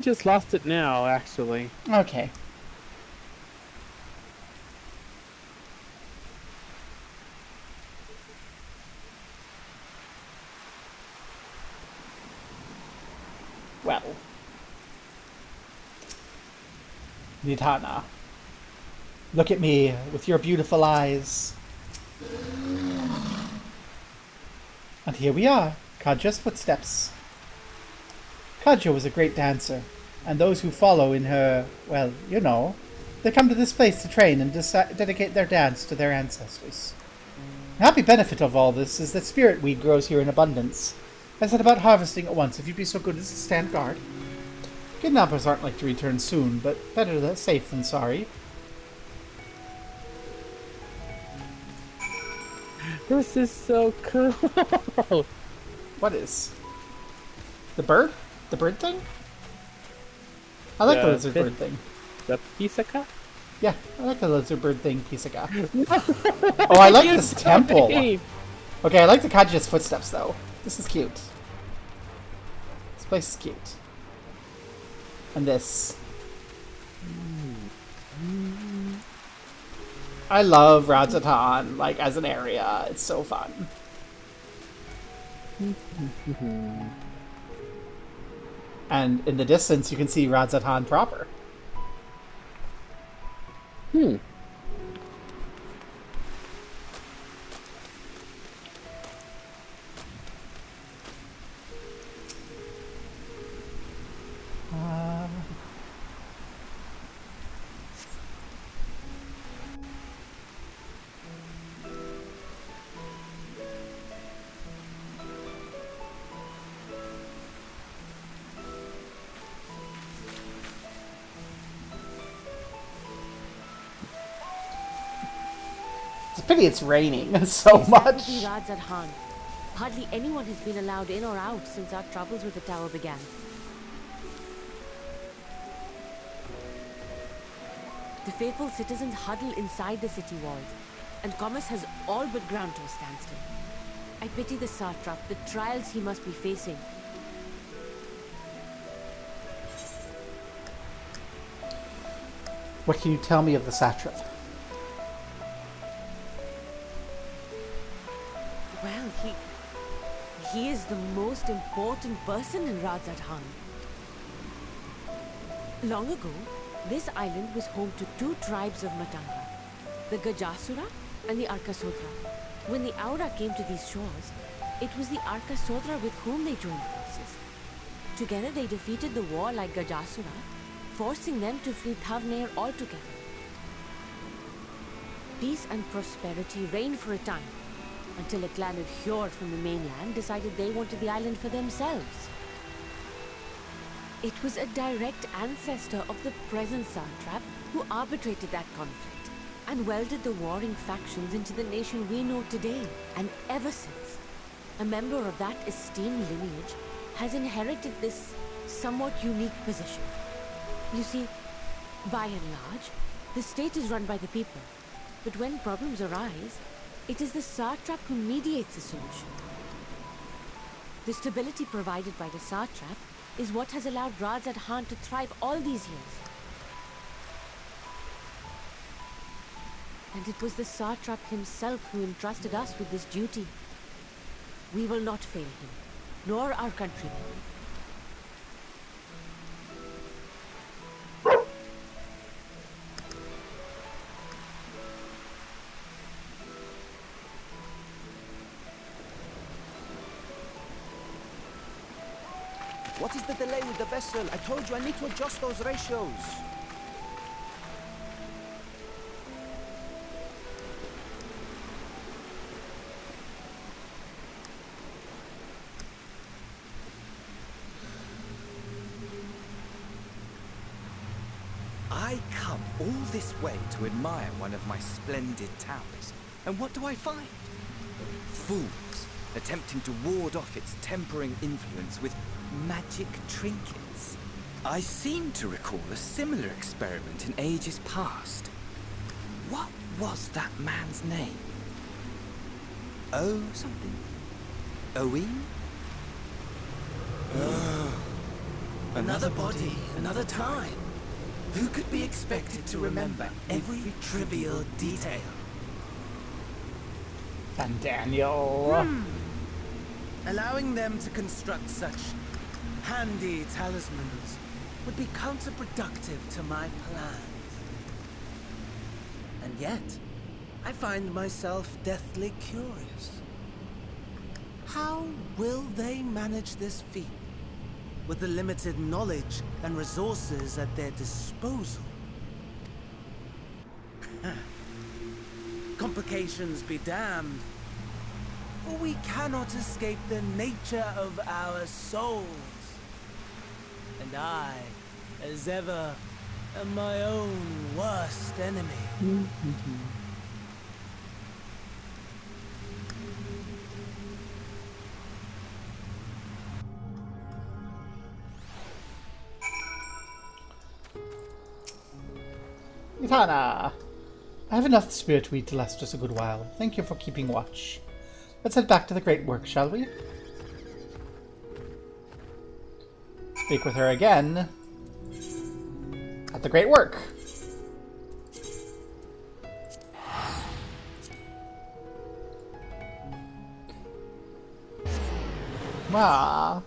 just lost it now, actually. Okay. Well, Nidhana, look at me with your beautiful eyes. And here we are, Kaja's footsteps. Kaja was a great dancer, and those who follow in her, well, you know, they come to this place to train and dedicate their dance to their ancestors. The happy benefit of all this is that spirit weed grows here in abundance. I set about harvesting at once if you'd be so good as to stand guard. Kidnappers aren't like to return soon, but better safe than sorry. This is so cool. What is? The bird? The bird thing? I like the the lizard pit, bird thing. the Pisaka? Yeah, I like the lizard bird thing, Pisaka. Oh, I like this temple. Okay, I like the Kaji's footsteps, though. This is cute. This place is cute. And this. I love Rajatan, like, as an area. It's so fun. And in the distance, you can see Rajatan proper. Hmm. It's a pity it's raining so Yes, much. that would be Rajat Khan. Hardly anyone has been allowed in or out since our troubles with the tower began. The faithful citizens huddle inside the city walls, and commerce has all but ground to a standstill. I pity the satrap, the trials he must be facing. What can you tell me of the satrap? Well, he is the most important person in Rajat Khan. Long ago, this island was home to two tribes of Matanga, the Gajasura and the Arkasodra. When the Aura came to these shores, it was the Arkasodra with whom they joined forces. Together they defeated the warlike Gajasura, forcing them to flee Thavnair altogether. Peace and prosperity reigned for a time, until a clan of Hjord from the mainland decided they wanted the island for themselves. It was a direct ancestor of the present satrap who arbitrated that conflict and welded the warring factions into the nation we know today. And ever since, a member of that esteemed lineage has inherited this somewhat unique position. You see, by and large, the state is run by the people. But when problems arise, it is the satrap who mediates the solution. The stability provided by the satrap is what has allowed Rajat Khan to thrive all these years. And it was the satrap himself who entrusted us with this duty. We will not fail him, nor our countrymen. What is the delay with the vessel? I told you I need to adjust those ratios. I come all this way to admire one of my splendid towers. And what do I find? Fools attempting to ward off its tempering influence with magic trinkets. I seem to recall a similar experiment in ages past. What was that man's name? Oh, something. Owen? Another body, another time. Who could be expected to remember every trivial detail? And Daniel. Allowing them to construct such handy talismans would be counterproductive to my plans. And yet, I find myself deathly curious. How will they manage this feat with the limited knowledge and resources at their disposal? Complications be damned, for we cannot escape the nature of our souls. And I, as ever, am my own worst enemy. Nitana! I have enough spirit weed to last us a good while. Thank you for keeping watch. Let's head back to the Great Work, shall we? Speak with her again. At the Great Work. Ah.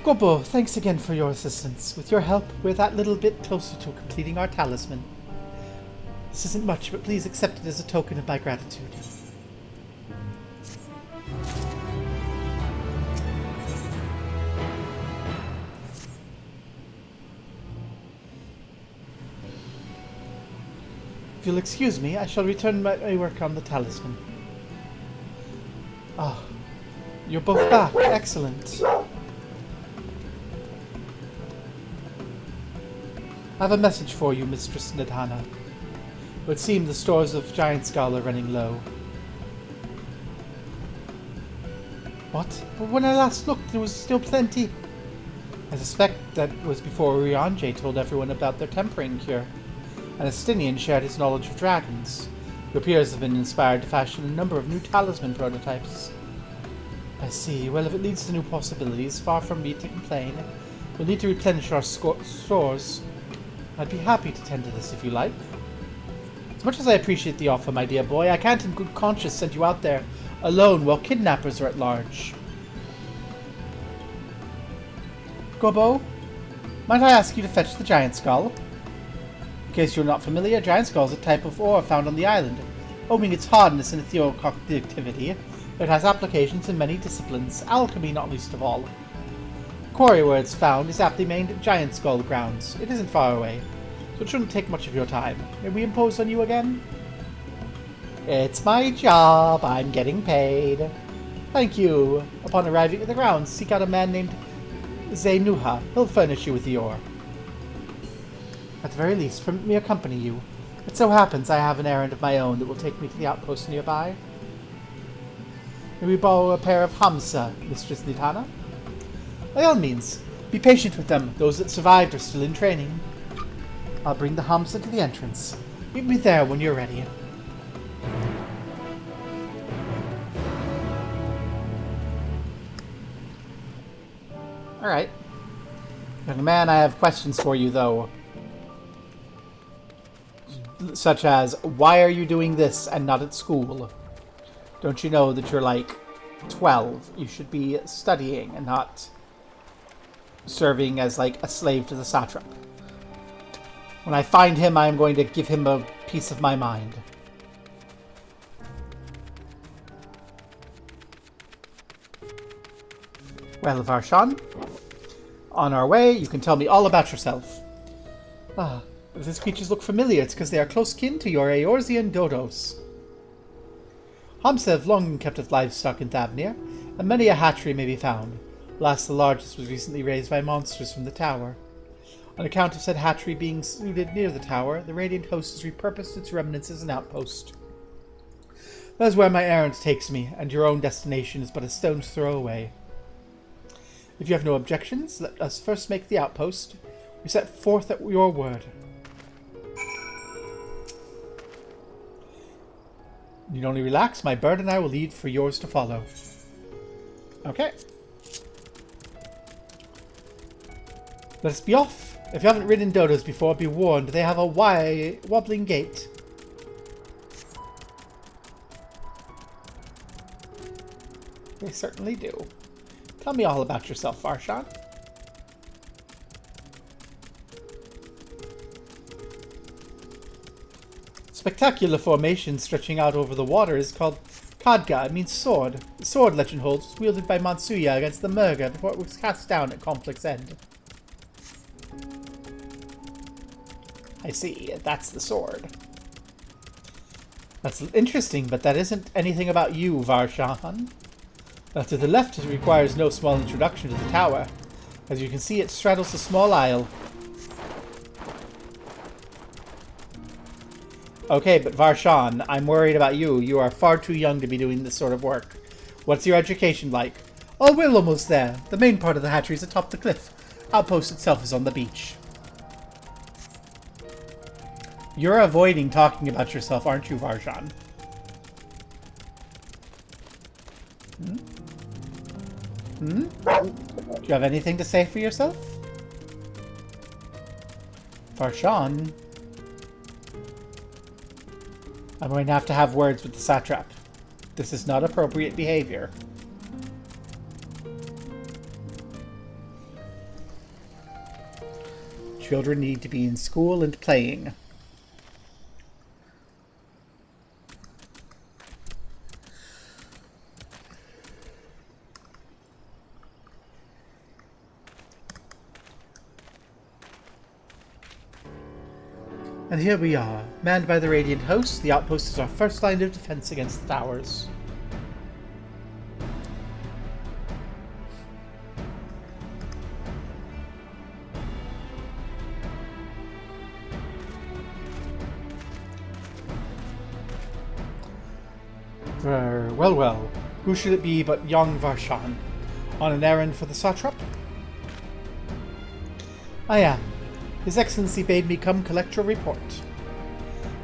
Gobo, thanks again for your assistance. With your help, we're that little bit closer to completing our talisman. This isn't much, but please accept it as a token of my gratitude. If you'll excuse me, I shall return my work on the talisman. Ah, you're both back. Excellent. I have a message for you, Mistress Nidhana. It would seem the stores of Giant Skull are running low. What? But when I last looked, there was still plenty. I suspect that was before Ryanje told everyone about their tempering cure, and Estinian shared his knowledge of dragons. Your peers have been inspired to fashion a number of new talisman prototypes. I see. Well, if it leads to new possibilities, far from me to complain. We'll need to replenish our stores. I'd be happy to tend to this if you like. As much as I appreciate the offer, my dear boy, I can't in good conscience send you out there alone while kidnappers are at large. Gobo, might I ask you to fetch the Giant Skull? In case you're not familiar, Giant Skull is a type of ore found on the island. Owing its hardness and ethereal conductivity, it has applications in many disciplines, alchemy not least of all. The quarry where it's found is aptly named Giant Skull Grounds. It isn't far away, so it shouldn't take much of your time. May we impose on you again? It's my job. I'm getting paid. Thank you. Upon arriving at the grounds, seek out a man named Zainuha. He'll furnish you with the ore. At the very least, permit me to accompany you. It so happens I have an errand of my own that will take me to the outpost nearby. May we borrow a pair of Hamsa, Mistress Nitana? By all means, be patient with them. Those that survived are still in training. I'll bring the Hamsa to the entrance. Meet me there when you're ready. Alright. Young man, I have questions for you, though. Such as, why are you doing this and not at school? Don't you know that you're like 12? You should be studying and not serving as like a slave to the satrap. When I find him, I am going to give him a piece of my mind. Well, Varshan, on our way, you can tell me all about yourself. Ah, if these creatures look familiar, it's because they are close kin to your Eorzean dodos. Hamsa have long been kept with livestock in Thavnir, and many a hatchery may be found. Last, the largest was recently raised by monsters from the tower. On account of said hatchery being suited near the tower, the Radiant Host has repurposed its remnants as an outpost. That is where my errand takes me, and your own destination is but a stone's throw away. If you have no objections, let us first make the outpost. We set forth at your word. You need only relax. My bird and I will lead for yours to follow. Okay. Let us be off. If you haven't ridden dodos before, be warned. They have a wobbling gait. They certainly do. Tell me all about yourself, Varshan. Spectacular formation stretching out over the water is called Khadga. It means sword. The sword, legend holds, was wielded by Mansuya against the Murga before it was cast down at conflict's end. I see. That's the sword. That's interesting, but that isn't anything about you, Varshan. To the left, it requires no small introduction to the tower. As you can see, it straddles a small isle. Okay, but Varshan, I'm worried about you. You are far too young to be doing this sort of work. What's your education like? Oh, we're almost there. The main part of the hatchery is atop the cliff. Outpost itself is on the beach. You're avoiding talking about yourself, aren't you, Varshan? Do you have anything to say for yourself? Varshan? I'm going to have words with the satrap. This is not appropriate behavior. Children need to be in school and playing. And here we are, manned by the Radiant Host. The outpost is our first line of defense against the towers. Well, who should it be but young Varshan? On an errand for the satrap? I am. His Excellency bade me come collect your report.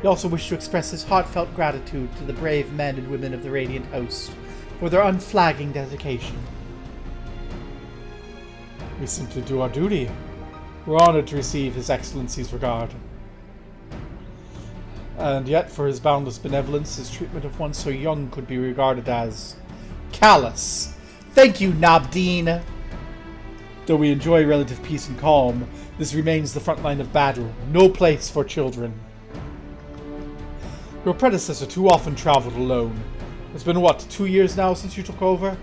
He also wished to express his heartfelt gratitude to the brave men and women of the Radiant Host for their unflagging dedication. We simply do our duty. We're honored to receive His Excellency's regard. And yet, for his boundless benevolence, his treatment of one so young could be regarded as callous. Thank you, Nabdeen! Though we enjoy relative peace and calm, this remains the front line of battle. No place for children. Your predecessor too often traveled alone. It's been, what, 2 years now since you took over?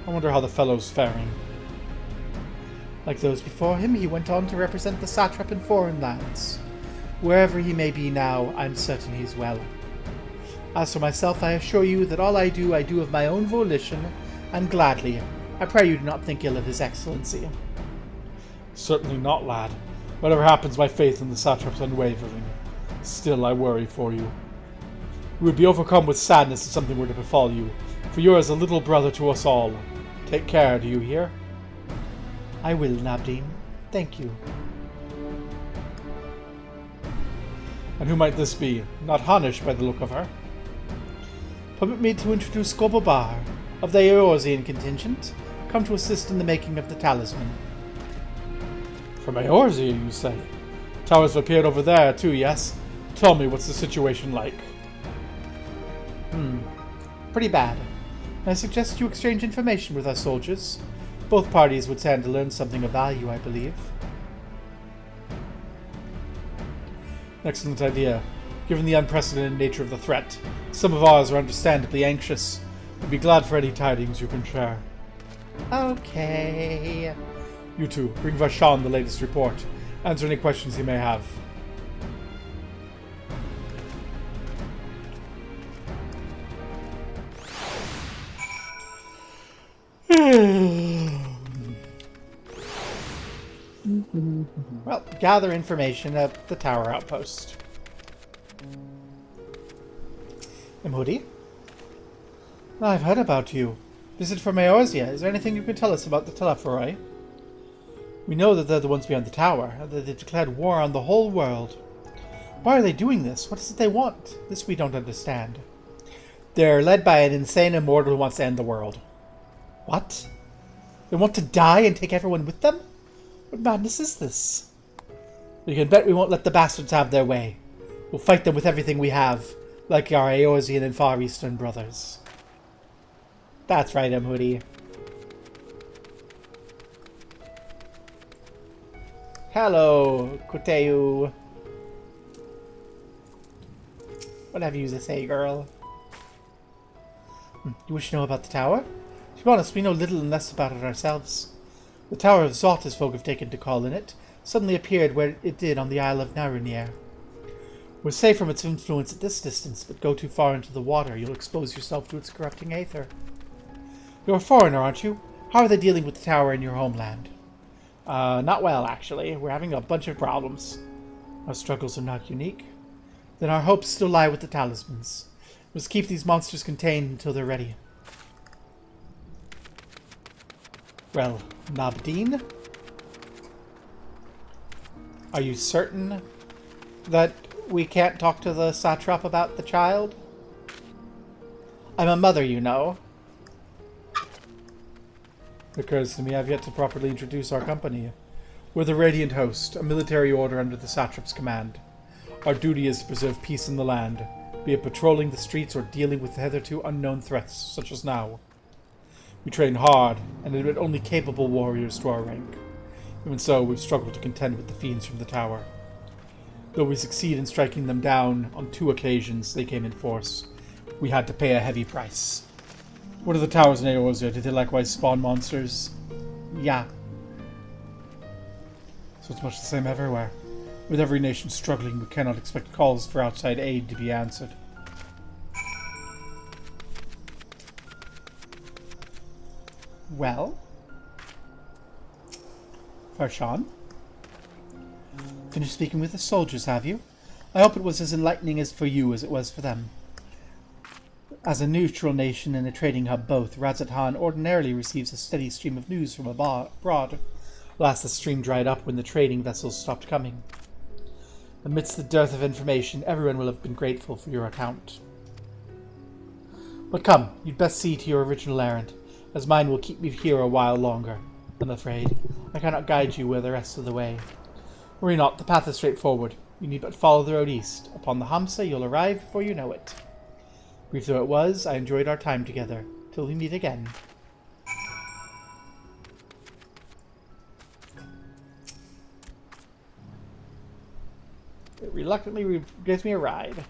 I wonder how the fellow's faring. Like those before him, he went on to represent the satrap in foreign lands. Wherever he may be now, I'm certain he's well. As for myself, I assure you that all I do of my own volition, and gladly. I pray you do not think ill of His Excellency. Certainly not, lad. Whatever happens, my faith in the satrap's unwavering. Still, I worry for you. We would be overcome with sadness if something were to befall you, for you're as a little brother to us all. Take care, do you hear? I will, Nabdeen. Thank you. And who might this be? Not Hanish by the look of her. Permit me to introduce Gobobar, of the Eorzean contingent, come to assist in the making of the talisman. From Eorzea, you say? Towers have appeared over there, too, yes? Tell me, what's the situation like? Pretty bad. I suggest you exchange information with our soldiers. Both parties would stand to learn something of value, I believe. Excellent idea. Given the unprecedented nature of the threat, some of ours are understandably anxious. We'd be glad for any tidings you can share. Okay. You two, bring Varshan the latest report. Answer any questions he may have. Well, gather information at the tower outpost. Imhudi? I've heard about you. Visit from Eorzea. Is there anything you can tell us about the Telephoroi? We know that they're the ones behind the tower, and that they've declared war on the whole world. Why are they doing this? What is it they want? This we don't understand. They're led by an insane immortal who wants to end the world. What? They want to die and take everyone with them? What madness is this? You can bet we won't let the bastards have their way. We'll fight them with everything we have, like our Eorzean and Far Eastern brothers. That's right, Hoodie. Hello, Koteu. What have you to say, girl? You wish to know about the tower? To be honest, we know little unless about it ourselves. The Tower of Zot, as folk have taken to call in it, suddenly appeared where it did on the Isle of Narunier. We're safe from its influence at this distance, but go too far into the water, you'll expose yourself to its corrupting aether. You're a foreigner, aren't you? How are they dealing with the tower in your homeland? Not well, actually. We're having a bunch of problems. Our struggles are not unique. Then our hopes still lie with the talismans. We must keep these monsters contained until they're ready. Well, Nabdeen? Are you certain that we can't talk to the satrap about the child? I'm a mother, you know. It occurs to me I've yet to properly introduce our company. We're the Radiant Host, a military order under the satrap's command. Our duty is to preserve peace in the land, be it patrolling the streets or dealing with hitherto unknown threats, such as now. We train hard, and admit only capable warriors to our rank. Even so, we've struggled to contend with the fiends from the tower. Though we succeed in striking them down on 2 occasions they came in force, we had to pay a heavy price. What are the towers in Eorzea? Do they likewise spawn monsters? Yeah. So it's much the same everywhere. With every nation struggling, we cannot expect calls for outside aid to be answered. Well? Farshan? Finished speaking with the soldiers, have you? I hope it was as enlightening as for you as it was for them. As a neutral nation and a trading hub both, Razathan ordinarily receives a steady stream of news from abroad. Last, the stream dried up when the trading vessels stopped coming. Amidst the dearth of information, everyone will have been grateful for your account. But come, you'd best see to your original errand, as mine will keep me here a while longer. I'm afraid I cannot guide you the rest of the way. Worry not, the path is straightforward. You need but follow the road east. Upon the Hamsa, you'll arrive before you know it. Brief though it was, I enjoyed our time together. Till we meet again. It reluctantly gives me a ride.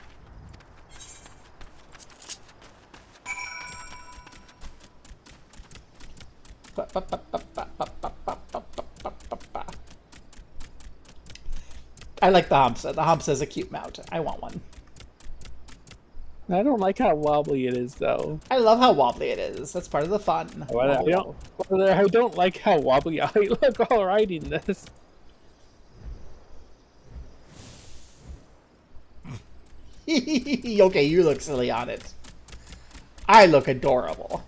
I like the Hamsa. The Hamsa is a cute mount. I want one. I don't like how wobbly it is, though. I love how wobbly it is. That's part of the fun. I don't like how wobbly I look while riding this. Okay, you look silly on it. I look adorable.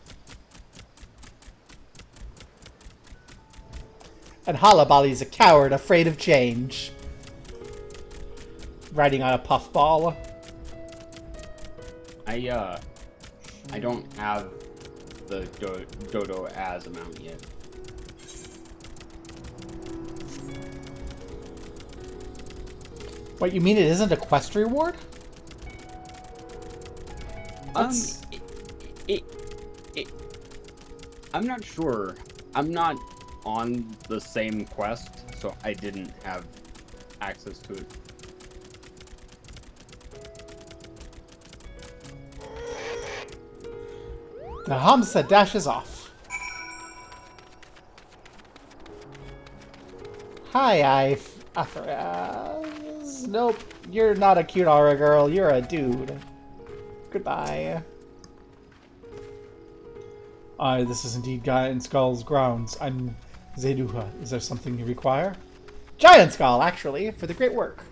And Halabali's a coward afraid of change. Riding on a puffball. I don't have the Dodo as a mount yet. What, you mean it isn't a quest reward? I'm not sure. I'm not on the same quest, so I didn't have access to it. The Hamsa dashes off. Hi, nope, you're not a cute aura girl, you're a dude. Goodbye. Aye, this is indeed Giant Skull's grounds. I'm Zeduha. Is there something you require? Giant Skull, actually, for the great work.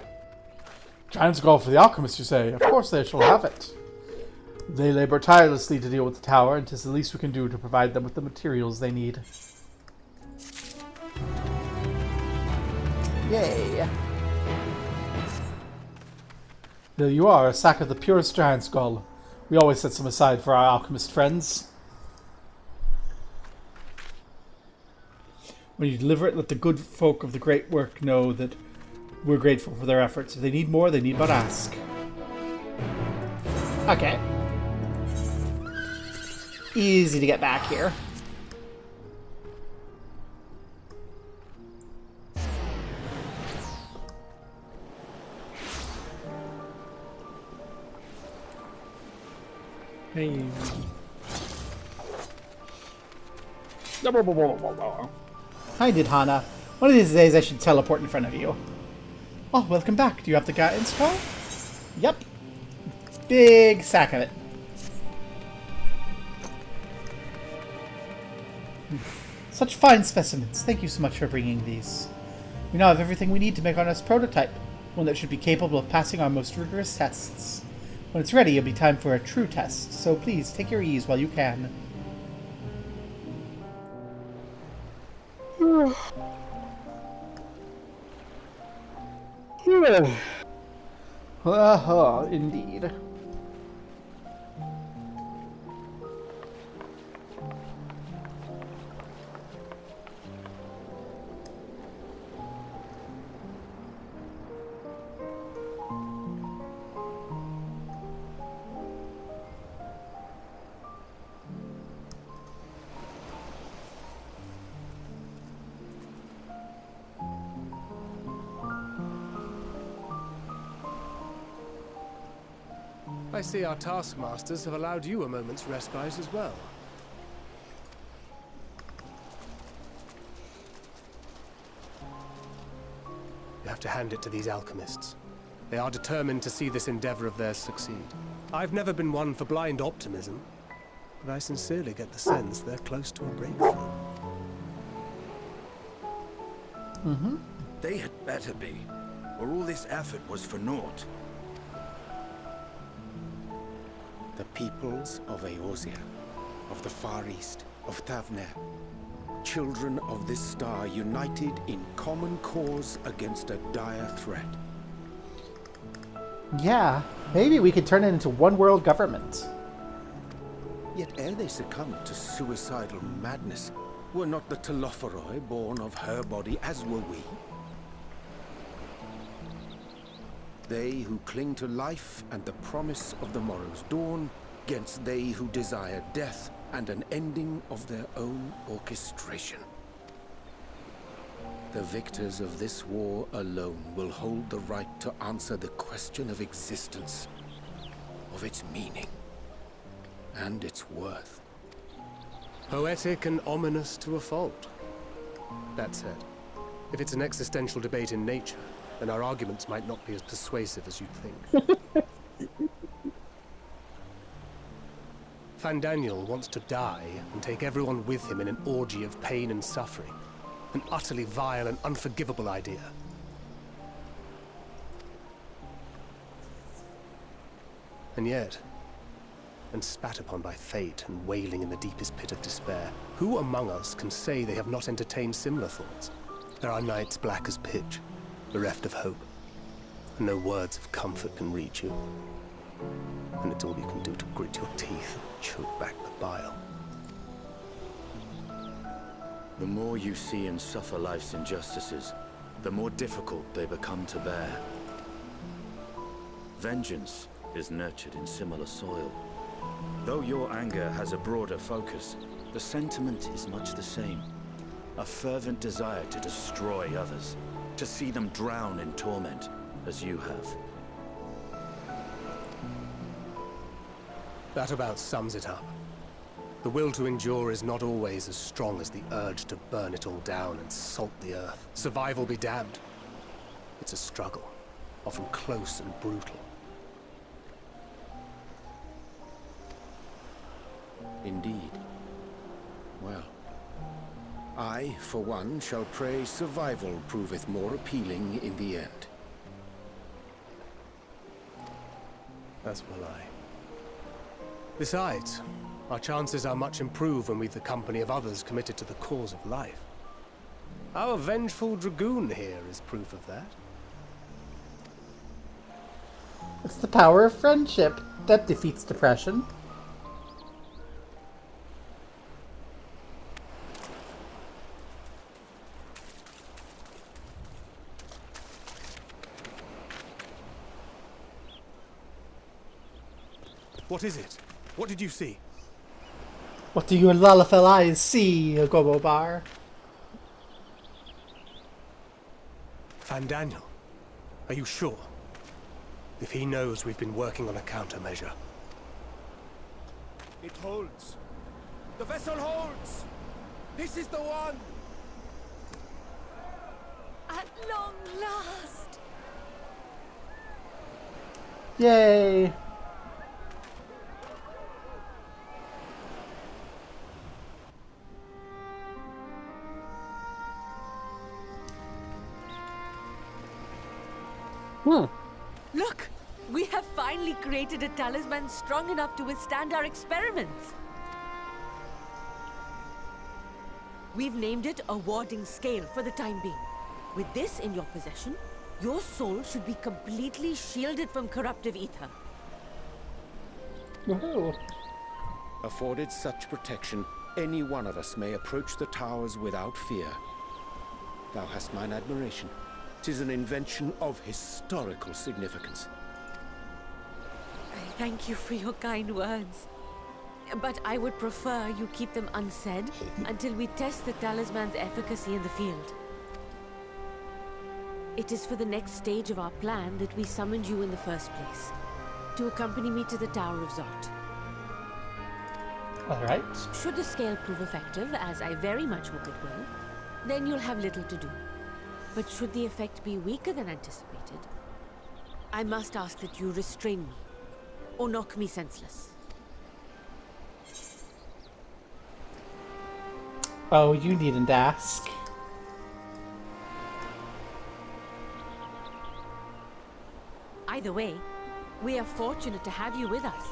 Giant Skull for the alchemist, you say? Of course they shall have it. They labor tirelessly to deal with the tower, and 'tis the least we can do to provide them with the materials they need. Yay! There you are, a sack of the purest giant skull. We always set some aside for our alchemist friends. When you deliver it, let the good folk of the great work know that we're grateful for their efforts. If they need more, they need but ask. Okay. Easy to get back here. Hey. Hi, Didhana. One of these days I should teleport in front of you. Oh, welcome back. Do you have the guidance call? Yep. Big sack of it. Such fine specimens. Thank you so much for bringing these. We now have everything we need to make our next prototype, one that should be capable of passing our most rigorous tests. When it's ready, it'll be time for a true test, so please take your ease while you can. Indeed. I see our taskmasters have allowed you a moment's respite as well. You have to hand it to these alchemists. They are determined to see this endeavor of theirs succeed. I've never been one for blind optimism, but I sincerely get the sense they're close to a breakthrough. They had better be, or all this effort was for naught. The peoples of Eorzea, of the Far East, of Thavner, children of this star united in common cause against a dire threat. Yeah, maybe we could turn it into one world government. Yet ere they succumbed to suicidal madness, were not the Telophoroi born of her body as were we? They who cling to life and the promise of the morrow's dawn, against they who desire death and an ending of their own orchestration. The victors of this war alone will hold the right to answer the question of existence, of its meaning, and its worth. Poetic and ominous to a fault. That said, if it's an existential debate in nature, then our arguments might not be as persuasive as you'd think. Fandaniel wants to die and take everyone with him in an orgy of pain and suffering. An utterly vile and unforgivable idea. And yet, and spat upon by fate and wailing in the deepest pit of despair, who among us can say they have not entertained similar thoughts? There are nights black as pitch, bereft of hope, and no words of comfort can reach you. And it's all you can do to grit your teeth and choke back the bile. The more you see and suffer life's injustices, the more difficult they become to bear. Vengeance is nurtured in similar soil. Though your anger has a broader focus, the sentiment is much the same. A fervent desire to destroy others, to see them drown in torment, as you have. That about sums it up. The will to endure is not always as strong as the urge to burn it all down and salt the earth. Survival be damned. It's a struggle, often close and brutal. Indeed. Well, I, for one, shall pray survival proveth more appealing in the end. As will I. Besides, our chances are much improved when we've the company of others committed to the cause of life. Our vengeful dragoon here is proof of that. It's the power of friendship that defeats depression. What is it? What did you see? What do your Lalafell eyes see, Gobo Bar? Fandaniel, are you sure? If he knows we've been working on a countermeasure. It holds. The vessel holds. This is the one. At long last! Yay! Look! We have finally created a talisman strong enough to withstand our experiments! We've named it a warding scale for the time being. With this in your possession, your soul should be completely shielded from corruptive ether. Woohoo. Afforded such protection, any one of us may approach the towers without fear. Thou hast mine admiration. 'Tis an invention of historical significance. I thank you for your kind words. But I would prefer you keep them unsaid until we test the talisman's efficacy in the field. It is for the next stage of our plan that we summoned you in the first place, to accompany me to the Tower of Zot. Alright. Should the scale prove effective, as I very much hope it will, then you'll have little to do. But should the effect be weaker than anticipated, I must ask that you restrain me, or knock me senseless. Oh, you needn't ask. Either way, we are fortunate to have you with us.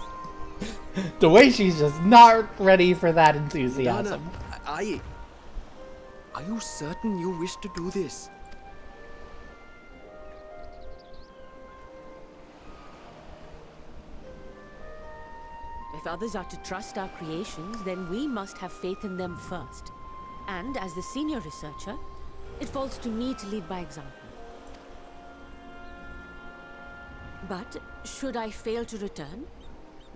The way she's just not ready for that enthusiasm. Are you certain you wish to do this? If others are to trust our creations, then we must have faith in them first. And as the senior researcher, it falls to me to lead by example. But should I fail to return,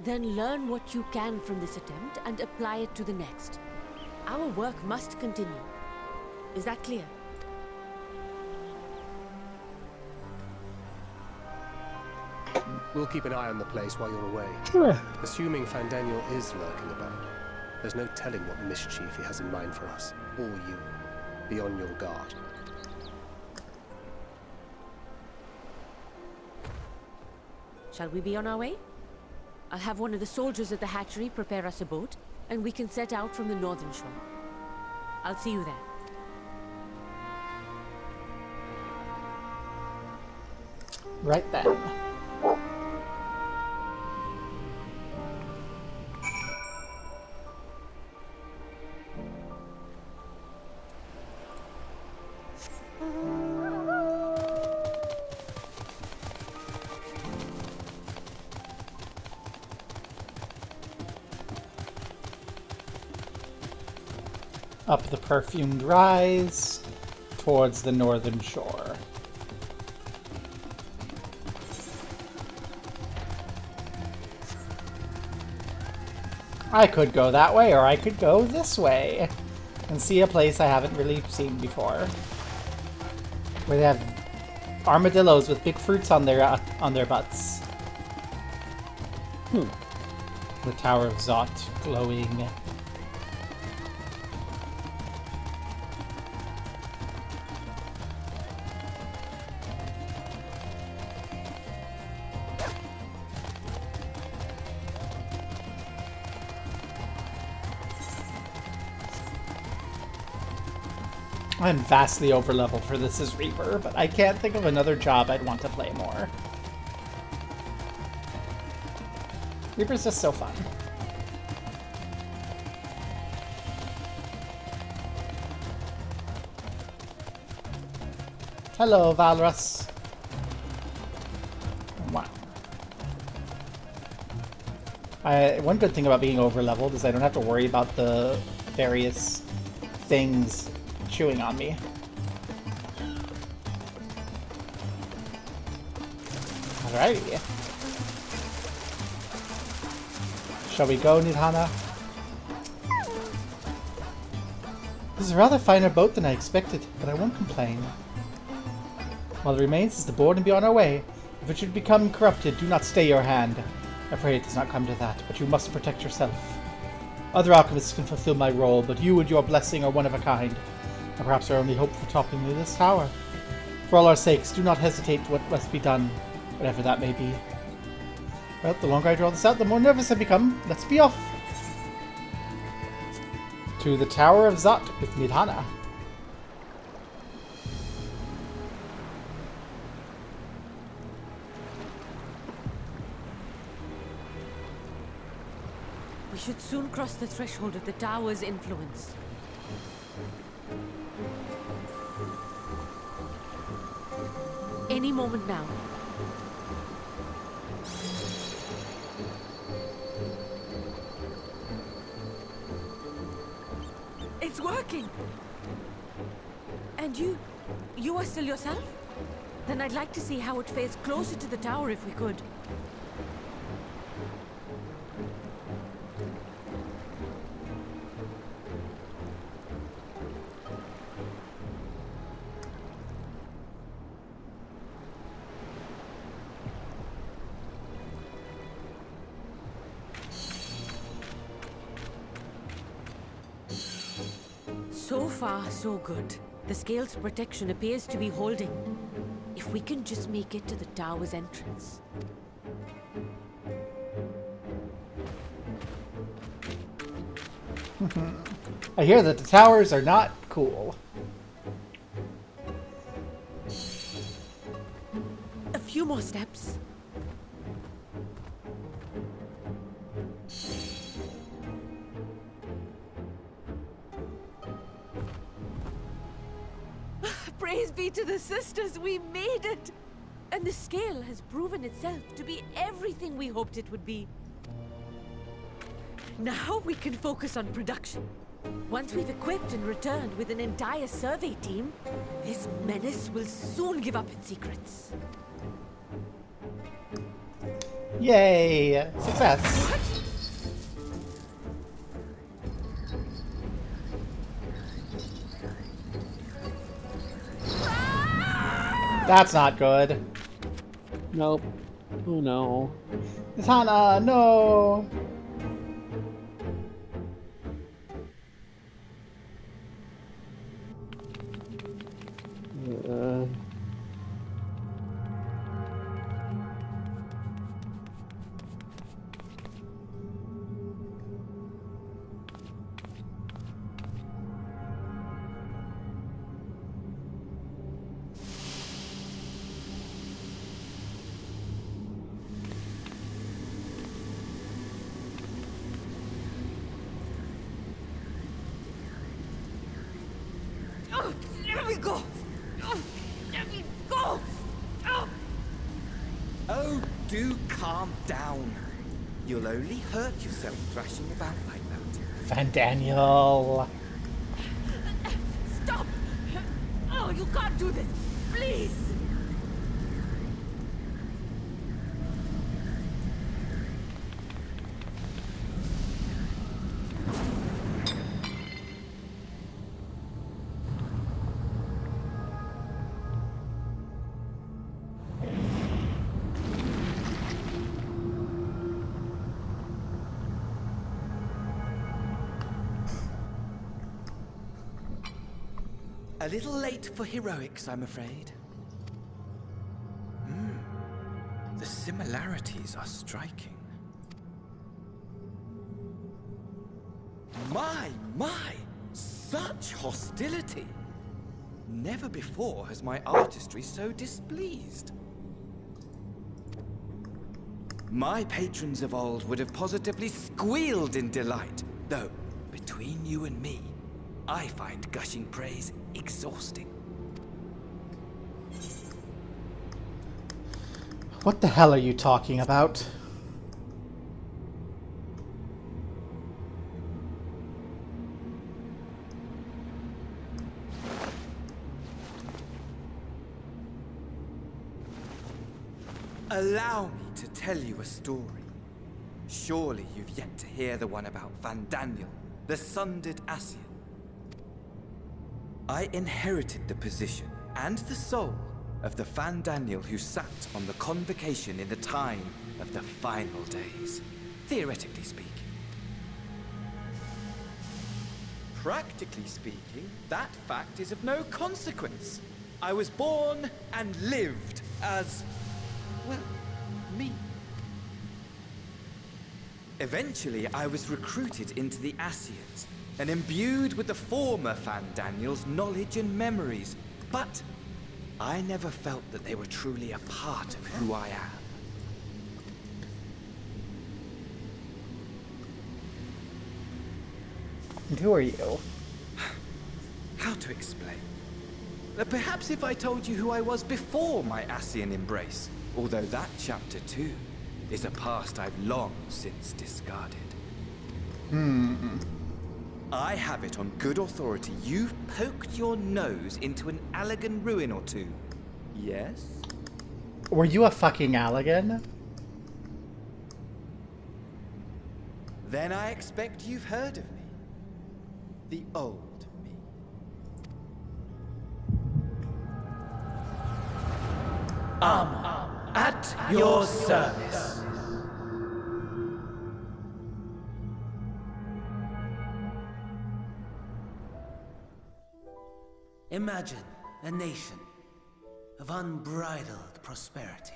then learn what you can from this attempt and apply it to the next. Our work must continue. Is that clear? We'll keep an eye on the place while you're away. Sure. Assuming Fandaniel is lurking about, there's no telling what mischief he has in mind for us, or you. Be on your guard. Shall we be on our way? I'll have one of the soldiers at the hatchery prepare us a boat, and we can set out from the northern shore. I'll see you there. Right then. Up the perfumed rise, towards the northern shore. I could go that way, or I could go this way and see a place I haven't really seen before. Where they have armadillos with big fruits on their butts. The Tower of Zot glowing. I'm vastly overleveled for this as Reaper, but I can't think of another job I'd want to play more. Reaper's just so fun. Hello, Valrus. Wow. One good thing about being over-leveled is I don't have to worry about the various things chewing on me. Alrighty. Shall we go, Nidhana? This is a rather finer boat than I expected, but I won't complain. While it remains is the board and be on our way. If it should become corrupted, do not stay your hand. I pray it does not come to that, but you must protect yourself. Other alchemists can fulfill my role, but you and your blessing are one of a kind, and perhaps our only hope for toppling this tower. For all our sakes, do not hesitate what must be done, whatever that may be. Well, the longer I draw this out, the more nervous I become. Let's be off! To the Tower of Zot with Nidhana. We should soon cross the threshold of the tower's influence. Any moment now. It's working! And you are still yourself? Then I'd like to see how it fares closer to the tower if we could. So far, so good. The scale's protection appears to be holding. If we can just make it to the tower's entrance. I hear that the towers are not cool. A few more steps. Praise be to the sisters, we made it! And the scale has proven itself to be everything we hoped it would be. Now we can focus on production. Once we've equipped and returned with an entire survey team, this menace will soon give up its secrets. Yay! Success! What? That's not good. Nope. Oh no. Nidhana, no! Oh, let me go! Oh, let me go! Oh. Oh, do calm down. You'll only hurt yourself thrashing about like that. Van Daniel. Stop! Oh, you can't do this! Please! A little late for heroics, I'm afraid. The similarities are striking. My! Such hostility! Never before has my artistry so displeased. My patrons of old would have positively squealed in delight, though, between you and me, I find gushing praise exhausting. What the hell are you talking about? Allow me to tell you a story. Surely you've yet to hear the one about Van Daniel, the sundered Ascian. I inherited the position and the soul of the Van Daniel who sat on the convocation in the time of the final days, theoretically speaking. Practically speaking, that fact is of no consequence. I was born and lived as, well, me. Eventually, I was recruited into the Ascians and imbued with the former Van Daniel's knowledge and memories, but I never felt that they were truly a part of who I am. And who are you? How to explain? Perhaps if I told you who I was before my Ascian embrace, although that chapter too is a past I've long since discarded. I have it on good authority you've poked your nose into an Allegan ruin or two. Yes? Were you a fucking Allegan? Then I expect you've heard of me. The old me. At your service. Imagine a nation of unbridled prosperity.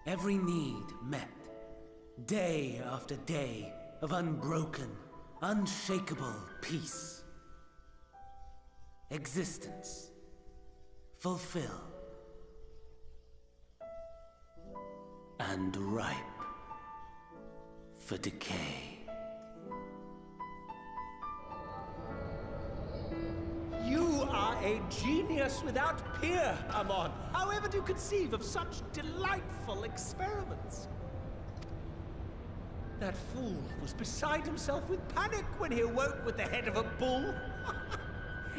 Every need met, day after day of unbroken, unshakable peace. Existence fulfilled and ripe for decay. You are a genius without peer, Amon. However do you conceive of such delightful experiments? That fool was beside himself with panic when he awoke with the head of a bull.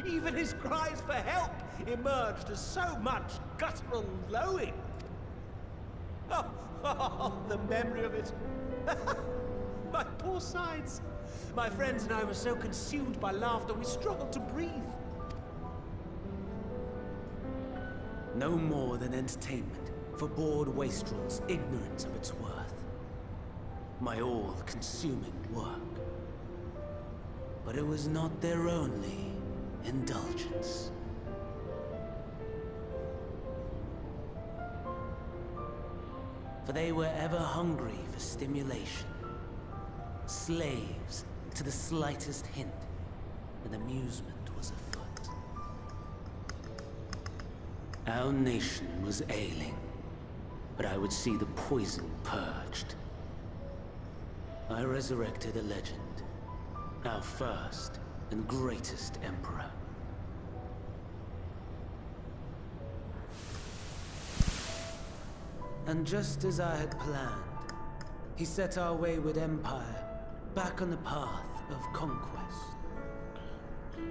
Even his cries for help emerged as so much guttural lowing. Oh, the memory of it. My poor sides. My friends and I were so consumed by laughter we struggled to breathe. No more than entertainment for bored wastrels ignorant of its worth. My all-consuming work. But it was not their only indulgence. For they were ever hungry for stimulation. Slaves to the slightest hint that amusement was afoot. Our nation was ailing, but I would see the poison purged. I resurrected a legend, our first and greatest emperor. And just as I had planned, he set our wayward empire back on the path of conquest.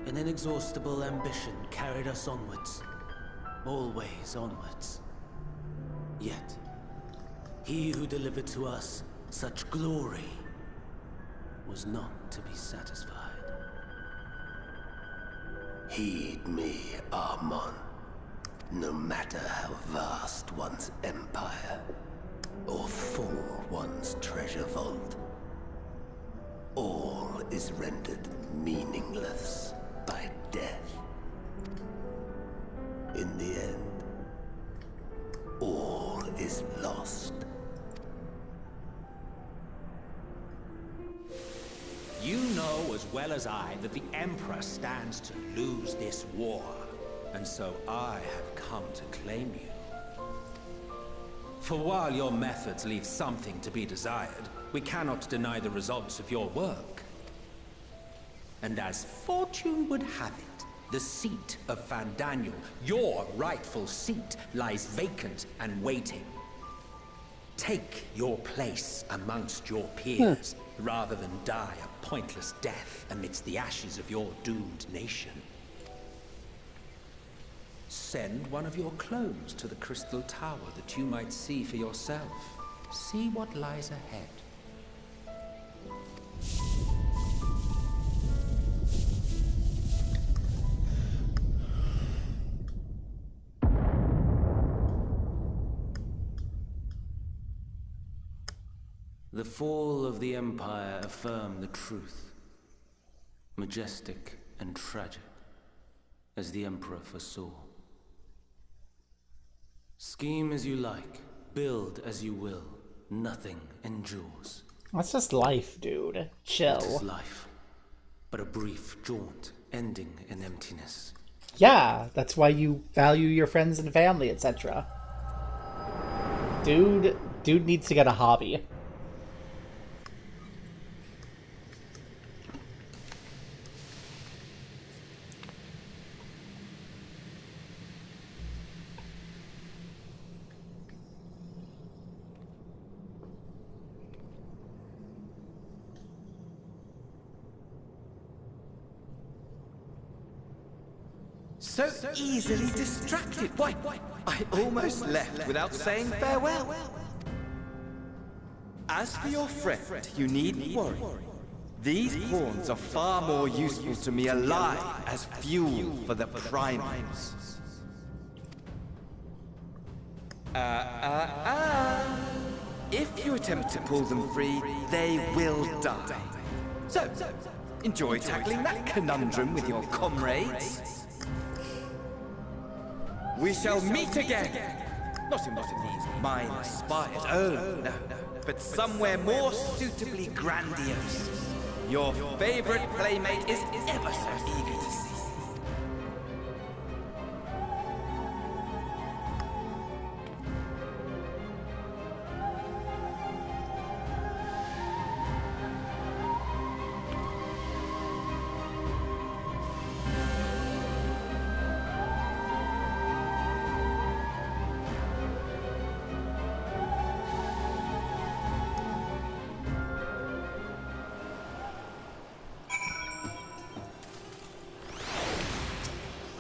An inexhaustible ambition carried us onwards, always onwards. Yet, he who delivered to us such glory was not to be satisfied. Heed me, Amon. No matter how vast one's empire, or full one's treasure vault, all is rendered meaningless by death. In the end, all is lost. You know as well as I that the Emperor stands to lose this war, and so I have come to claim you. For while your methods leave something to be desired, we cannot deny the results of your work. And as fortune would have it, The seat of Fandaniel, your rightful seat, lies vacant and waiting. Take your place amongst your peers, rather than die a pointless death amidst the ashes of your doomed nation. Send one of your clones to the Crystal Tower that you might see for yourself. See what lies ahead. The fall of the Empire affirmed the truth. Majestic and tragic, as the Emperor foresaw. Scheme as you like, build as you will, nothing endures. That's just life, dude. Chill. It is life, but a brief jaunt, ending in emptiness. Yeah, that's why you value your friends and family, etc. Dude needs to get a hobby. So easily distracted. Why, I almost left without saying farewell. As for your friend, you needn't worry. These pawns are far more useful to me alive as fuel for the primals. If you attempt to pull them free, they will die. So, enjoy tackling that conundrum with your comrades. We shall meet again! Not in one of these minor spires, oh no, but somewhere more suitably grandiose. Your favorite playmate is ever so eager to see.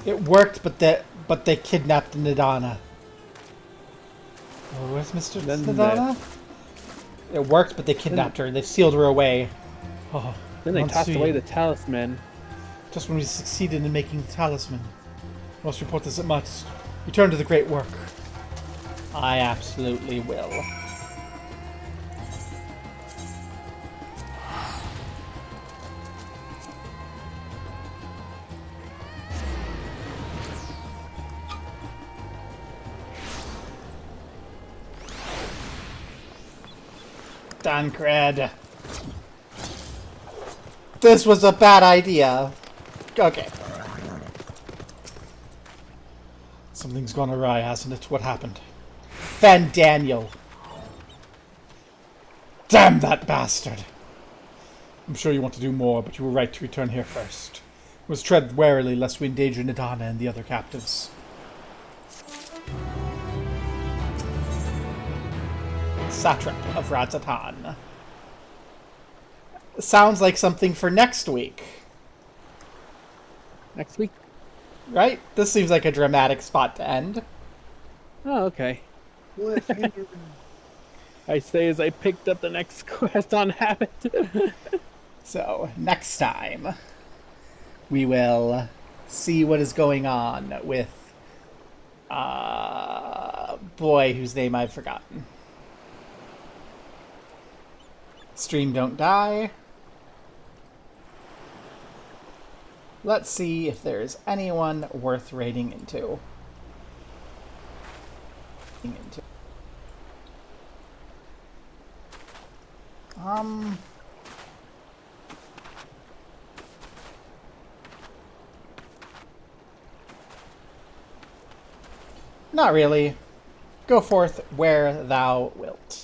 It worked, but they kidnapped Nidana. Oh, where's Mr. Nidana? It worked, but they kidnapped her. They sealed her away. Oh, then they tossed away the talisman. Just when we succeeded in making the talisman. Must report this at once. Return to the great work. I absolutely will. Dancred. This was a bad idea. Okay. Something's gone awry, hasn't it? What happened? Daniel. Damn that bastard! I'm sure you want to do more, but you were right to return here first. We must tread warily lest we endanger Nidana and the other captives. Satrap of Razatan. Sounds like something for next week. Next week? Right? This seems like a dramatic spot to end. Oh, okay. I say as I picked up the next quest on Habit. So, next time, we will see what is going on with, boy whose name I've forgotten. Stream don't die. Let's see if there's anyone worth raiding into. Not really. Go forth where thou wilt.